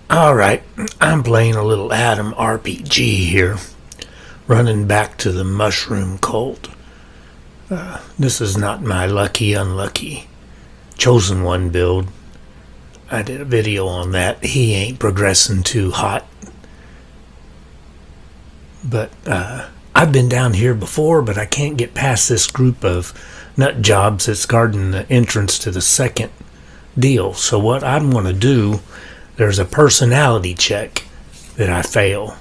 Alright, I'm playing a little Adam RPG here, running back to the Mushroom Cult. This is not my lucky unlucky Chosen One build. I did a video on that. He ain't progressing too hot. But I've been down here before, but I can't get past this group of nut jobs that's guarding the entrance to the second deal. So what I'm going to do, there's a personality check that I fail.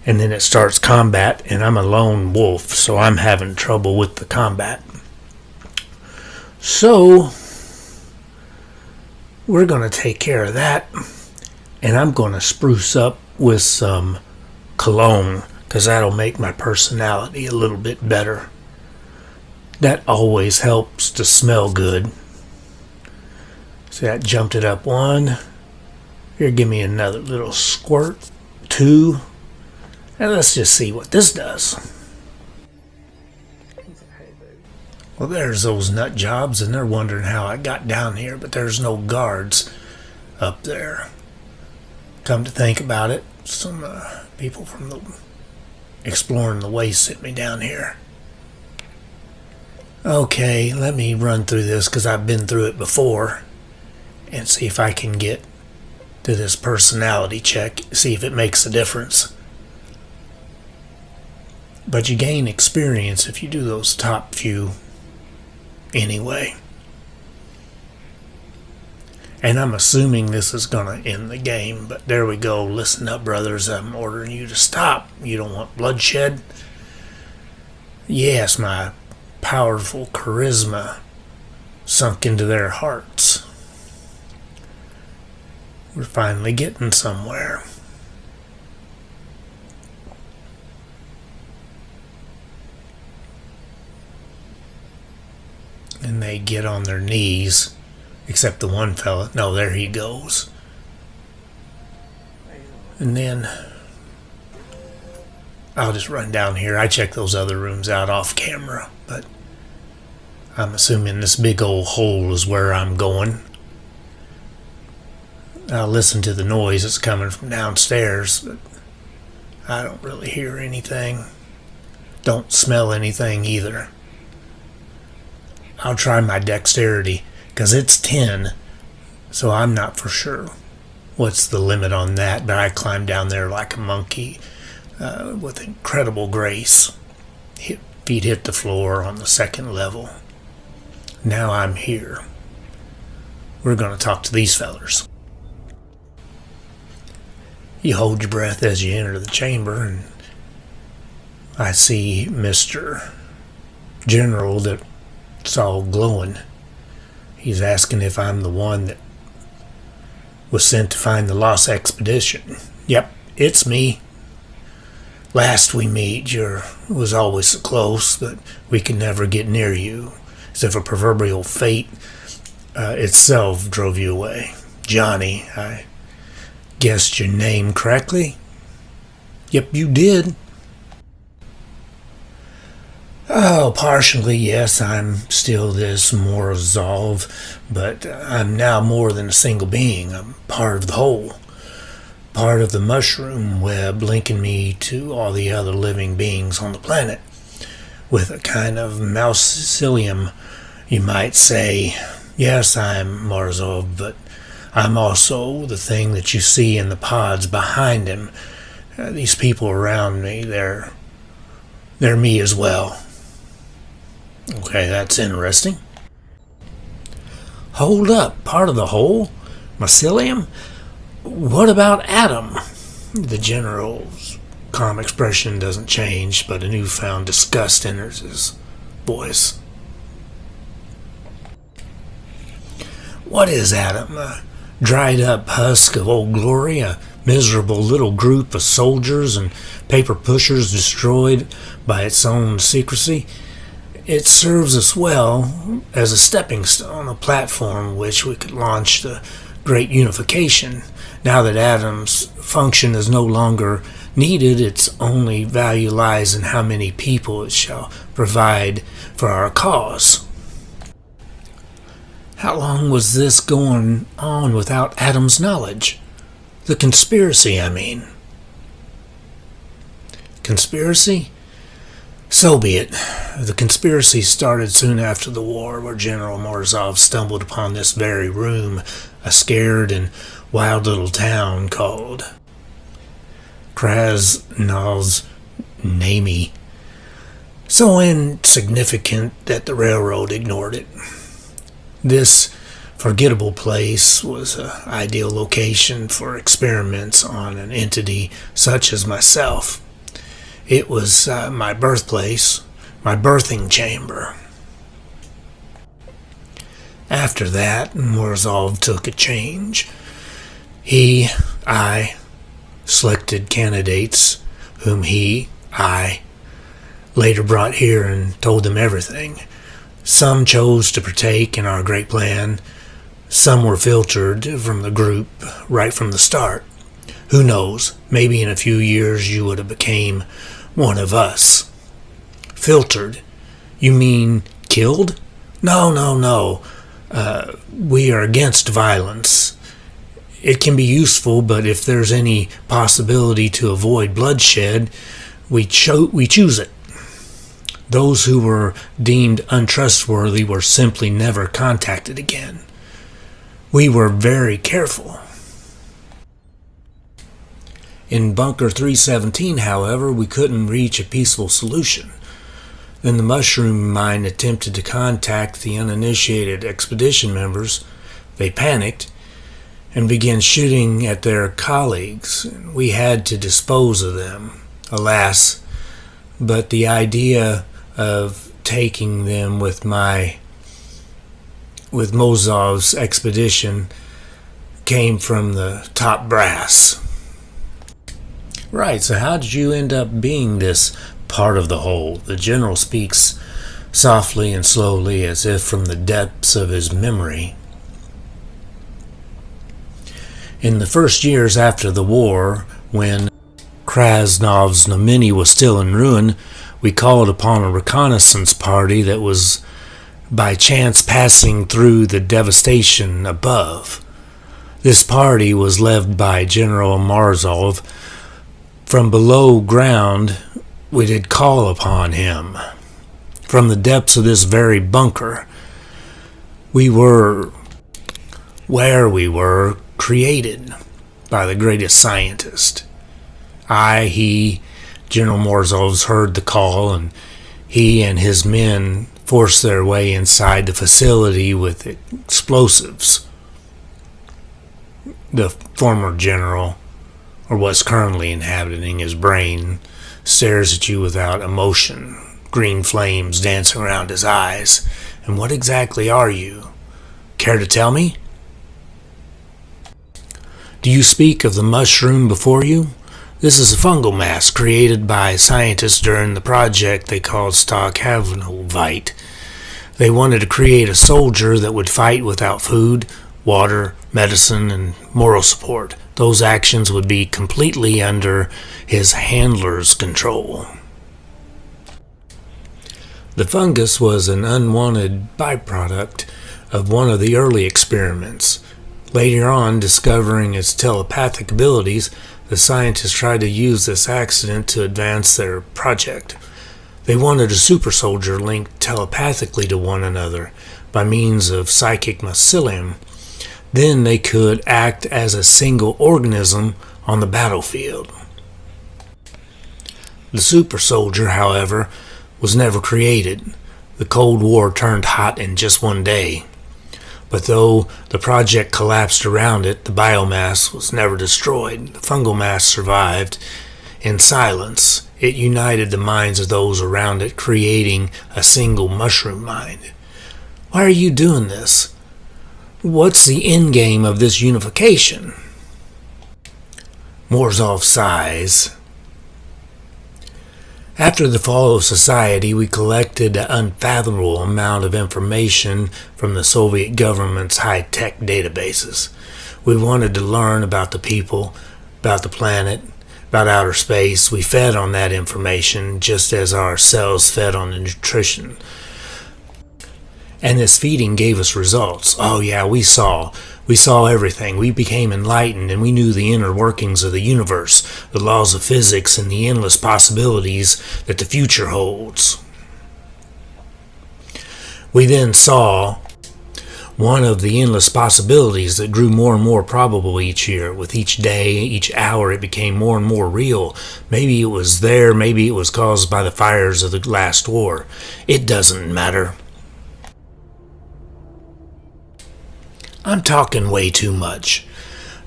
And then it starts combat, and I'm a lone wolf, so I'm having trouble with the combat. So we're going to take care of that, and I'm going to spruce up with some cologne, because that'll make my personality a little bit better. That always helps to smell good. See, that jumped it up one. Here, give me another little squirt. Two. And let's just see what this does. Well, there's those nut jobs, and they're wondering how I got down here, but there's no guards up there. Come to think about it, some people from the Exploring the Waste sent me down here. Okay, let me run through this because I've been through it before and see if I can get to this personality check, see if it makes a difference. But you gain experience if you do those top few anyway. And I'm assuming this is going to end the game, but there we go. Listen up, brothers. I'm ordering you to stop. You don't want bloodshed? Yes, my powerful charisma sunk into their hearts. We're finally getting somewhere. And they get on their knees. Except the one fella. No, there he goes. And then I'll just run down here. I checked those other rooms out off camera, but I'm assuming this big old hole is where I'm going. I'll listen to the noise that's coming from downstairs, but I don't really hear anything. Don't smell anything either. I'll try my dexterity, because it's 10, so I'm not for sure what's the limit on that, but I climbed down there like a monkey with incredible grace. Feet hit the floor on the second level. Now I'm here. We're going to talk to these fellers. You hold your breath as you enter the chamber, and I see Mr. General that's all glowing. He's asking if I'm the one that was sent to find the lost expedition. Yep, it's me. Last we meet, you was always so close, but we could never get near you, as if a proverbial fate itself drove you away. Johnny, I guessed your name correctly? Yep, you did. Oh, partially, yes, I'm still this Morozov, but I'm now more than a single being. I'm part of the whole. Part of the mushroom web linking me to all the other living beings on the planet. With a kind of mycelium, you might say. Yes, I'm Morozov, but I'm also the thing that you see in the pods behind him. These people around me, they're me as well. Okay, that's interesting. Hold up, part of the whole? Mycelium? What about Adam? The general's calm expression doesn't change, but a newfound disgust enters his voice. What is Adam? A dried up husk of Old Glory? A miserable little group of soldiers and paper pushers destroyed by its own secrecy? It serves us well as a stepping stone, a platform which we could launch the great unification. Now that Adam's function is no longer needed, its only value lies in how many people it shall provide for our cause. How long was this going on without Adam's knowledge? The conspiracy, I mean. Conspiracy? So be it. The conspiracy started soon after the war, where General Morozov stumbled upon this very room, a scared and wild little town called Krasnoznamy, so insignificant that the railroad ignored it. This forgettable place was an ideal location for experiments on an entity such as myself. It was my birthplace, my birthing chamber. After that, Morozov took a change. I selected candidates whom I later brought here and told them everything. Some chose to partake in our great plan. Some were filtered from the group right from the start. Who knows, maybe in a few years you would have became one of us. Filtered? You mean killed? No. We are against violence. It can be useful, but if there's any possibility to avoid bloodshed, we choose it. Those who were deemed untrustworthy were simply never contacted again. We were very careful. In Bunker 317, however, we couldn't reach a peaceful solution. Then the Mushroom Mine attempted to contact the uninitiated expedition members. They panicked and began shooting at their colleagues. We had to dispose of them, alas. But the idea of taking them with Morozov's expedition came from the top brass. Right, so how did you end up being this part of the whole? The general speaks softly and slowly, as if from the depths of his memory. In the first years after the war, when Krasnoznamy was still in ruin, we called upon a reconnaissance party that was by chance passing through the devastation above. This party was led by General Morozov. From below ground, we did call upon him. From the depths of this very bunker, we were where we were created by the greatest scientist. General Morozov heard the call, and he and his men forced their way inside the facility with explosives. The former general, or what's currently inhabiting his brain, stares at you without emotion, green flames dancing around his eyes. And what exactly are you? Care to tell me? Do you speak of the mushroom before you? This is a fungal mass created by scientists during the project they called Stakhanovite. They wanted to create a soldier that would fight without food, water, medicine, and moral support. Those actions would be completely under his handler's control. The fungus was an unwanted byproduct of one of the early experiments. Later on, discovering its telepathic abilities, the scientists tried to use this accident to advance their project. They wanted a super soldier linked telepathically to one another by means of psychic mycelium. Then they could act as a single organism on the battlefield. The super soldier, however, was never created. The Cold War turned hot in just one day. But though the project collapsed around it, the biomass was never destroyed. The fungal mass survived. In silence, it united the minds of those around it, creating a single mushroom mind. Why are you doing this? What's the end game of this unification? Morozov sighs. After the fall of society, we collected an unfathomable amount of information from the Soviet government's high-tech databases. We wanted to learn about the people, about the planet, about outer space. We fed on that information just as our cells fed on the nutrition. And this feeding gave us results. Oh yeah, we saw everything. We became enlightened, and we knew the inner workings of the universe, the laws of physics, and the endless possibilities that the future holds. We then saw one of the endless possibilities that grew more and more probable each year. With each day, each hour, it became more and more real. Maybe it was there, maybe it was caused by the fires of the last war. It doesn't matter. I'm talking way too much.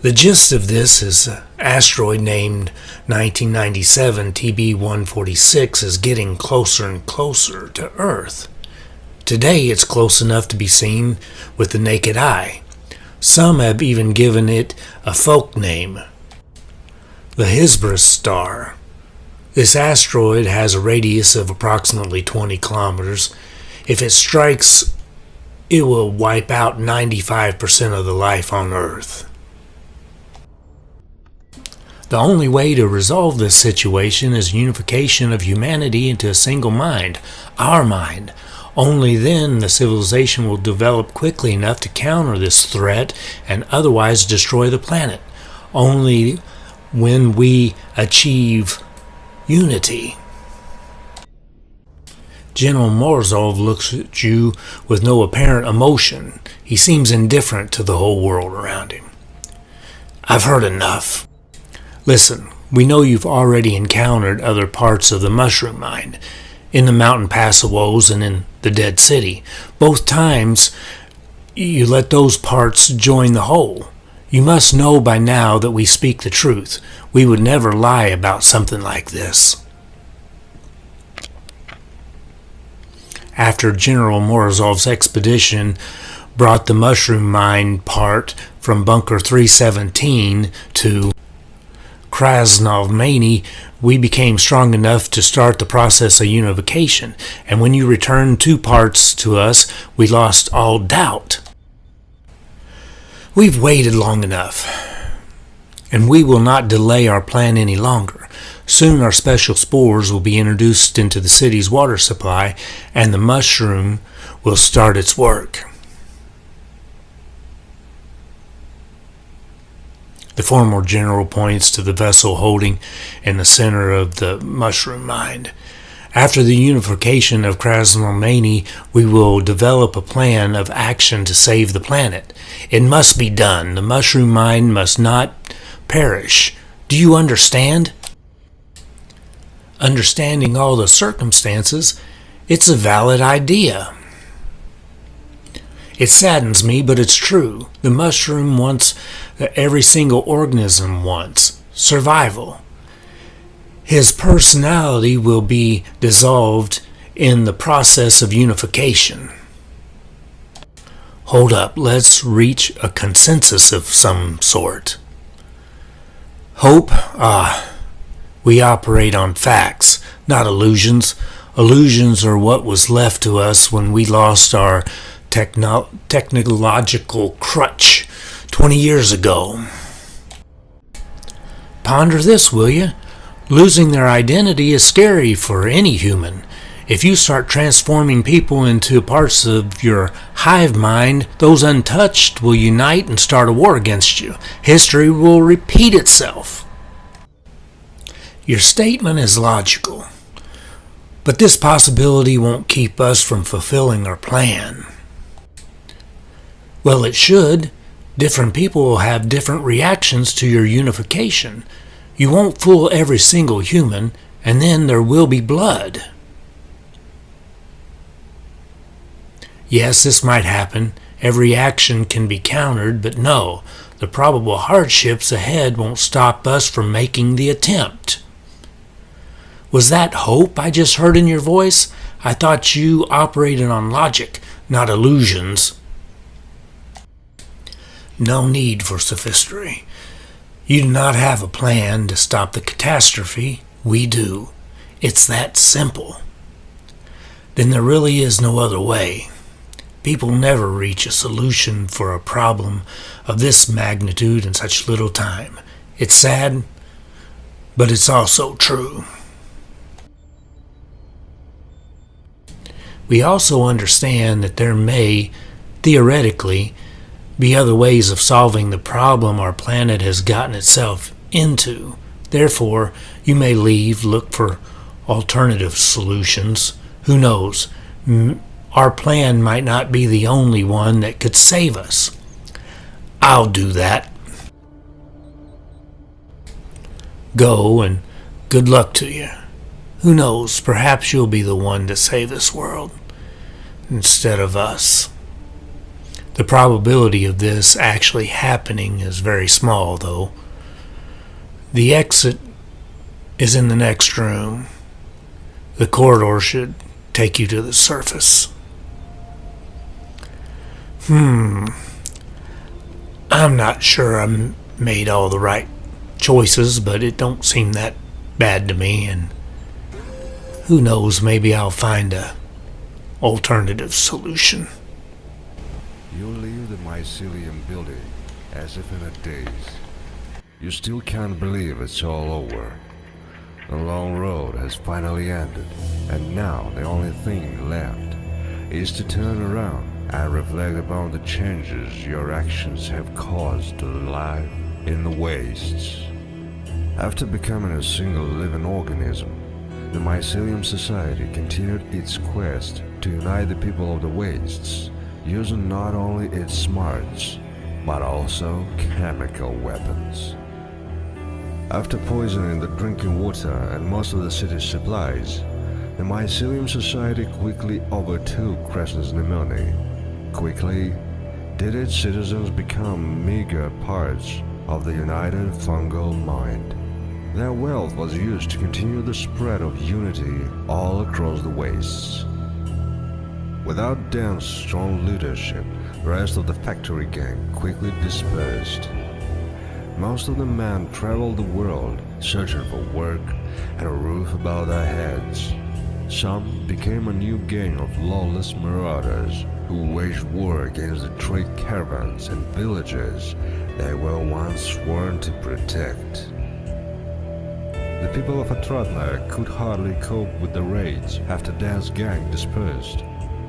The gist of this is an asteroid named 1997 TB146 is getting closer and closer to Earth. Today it's close enough to be seen with the naked eye. Some have even given it a folk name, the Hesperus star. This asteroid has a radius of approximately 20 kilometers. If it strikes, it will wipe out 95% of the life on Earth. The only way to resolve this situation is unification of humanity into a single mind, our mind. Only then the civilization will develop quickly enough to counter this threat and otherwise destroy the planet. Only when we achieve unity. General Morozov looks at you with no apparent emotion. He seems indifferent to the whole world around him. I've heard enough. Listen, we know you've already encountered other parts of the Mushroom Mind, in the mountain pass of woes and in the Dead City. Both times, you let those parts join the whole. You must know by now that we speak the truth. We would never lie about something like this. After General Morozov's expedition brought the Mushroom Mind part from Bunker 317 to Krasnov-Mani, we became strong enough to start the process of unification, and when you returned 2 parts to us, we lost all doubt. We've waited long enough, and we will not delay our plan any longer. Soon our special spores will be introduced into the city's water supply, and the mushroom will start its work. The former general points to the vessel holding in the center of the Mushroom Mind. After the unification of Krasnov-Mani, we will develop a plan of action to save the planet. It must be done. The Mushroom Mind must not perish. Do you understand? Understanding all the circumstances, it's a valid idea. It saddens me, but it's true. The mushroom wants that every single organism wants survival. His personality will be dissolved in the process of unification. Hold up, let's reach a consensus of some sort. Hope? We operate on facts, not illusions. Illusions are what was left to us when we lost our technological crutch 20 years ago. Ponder this, will you? Losing their identity is scary for any human. If you start transforming people into parts of your hive mind, those untouched will unite and start a war against you. History will repeat itself. Your statement is logical, but this possibility won't keep us from fulfilling our plan. Well, it should. Different people will have different reactions to your unification. You won't fool every single human, and then there will be blood. Yes, this might happen. Every action can be countered, but no, the probable hardships ahead won't stop us from making the attempt. Was that hope I just heard in your voice? I thought you operated on logic, not illusions. No need for sophistry. You do not have a plan to stop the catastrophe. We do. It's that simple. Then there really is no other way. People never reach a solution for a problem of this magnitude in such little time. It's sad, but it's also true. We also understand that there may, theoretically, be other ways of solving the problem our planet has gotten itself into. Therefore, you may leave, look for alternative solutions. Who knows? Our plan might not be the only one that could save us. I'll do that. Go, and good luck to you. Who knows, perhaps you'll be the one to save this world instead of us. The probability of this actually happening is very small, though. The exit is in the next room. The corridor should take you to the surface. I'm not sure I made all the right choices, but it don't seem that bad to me, and who knows, maybe I'll find a alternative solution. You leave the mycelium building as if in a daze. You still can't believe it's all over. The long road has finally ended, and now the only thing left is to turn around and reflect upon the changes your actions have caused to life in the wastes. After becoming a single living organism, the Mycelium Society continued its quest to unite the people of the wastes, using not only its smarts, but also chemical weapons. After poisoning the drinking water and most of the city's supplies, the Mycelium Society quickly overtook Crescent's Pneumonia. Quickly did its citizens become meager parts of the united fungal mind. Their wealth was used to continue the spread of unity all across the wastes. Without Dan's strong leadership, the rest of the factory gang quickly dispersed. Most of the men traveled the world searching for work and a roof above their heads. Some became a new gang of lawless marauders who waged war against the trade caravans and villages they were once sworn to protect. The people of Atratna could hardly cope with the raids after Dan's gang dispersed.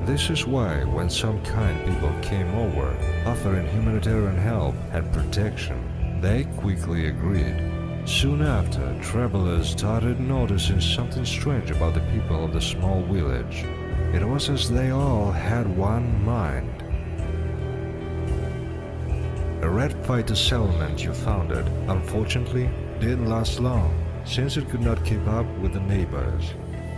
This is why when some kind people came over, offering humanitarian help and protection, they quickly agreed. Soon after, travelers started noticing something strange about the people of the small village. It was as they all had one mind. A red fighter settlement you founded, unfortunately, didn't last long, since it could not keep up with the neighbors.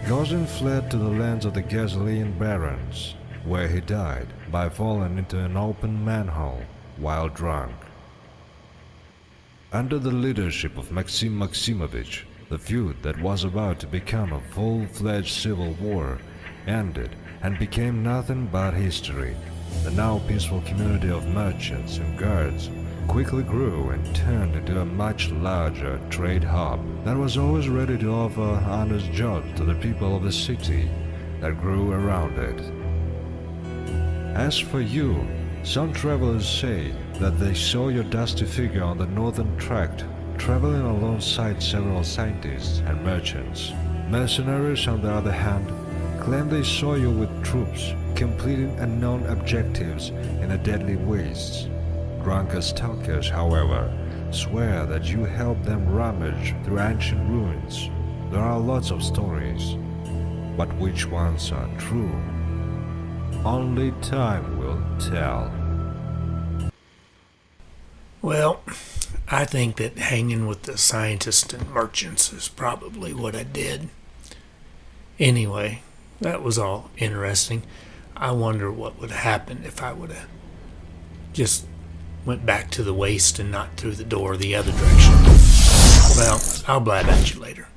Gozin fled to the lands of the Gazalian barons, where he died by falling into an open manhole while drunk. Under the leadership of Maxim Maximovich, the feud that was about to become a full-fledged civil war ended and became nothing but history. The now peaceful community of merchants and guards quickly grew and turned into a much larger trade hub that was always ready to offer honest jobs to the people of the city that grew around it. As for you, some travelers say that they saw your dusty figure on the northern tract, traveling alongside several scientists and merchants. Mercenaries, on the other hand, claim they saw you with troops, completing unknown objectives in the deadly wastes. Drunken stalkers, however, swear that you helped them rummage through ancient ruins. There are lots of stories, but which ones are true? Only time will tell. Well, I think that hanging with the scientists and merchants is probably what I did. Anyway, that was all interesting. I wonder what would happen if I would have just went back to the waste and not through the door the other direction. Well, I'll blab at you later.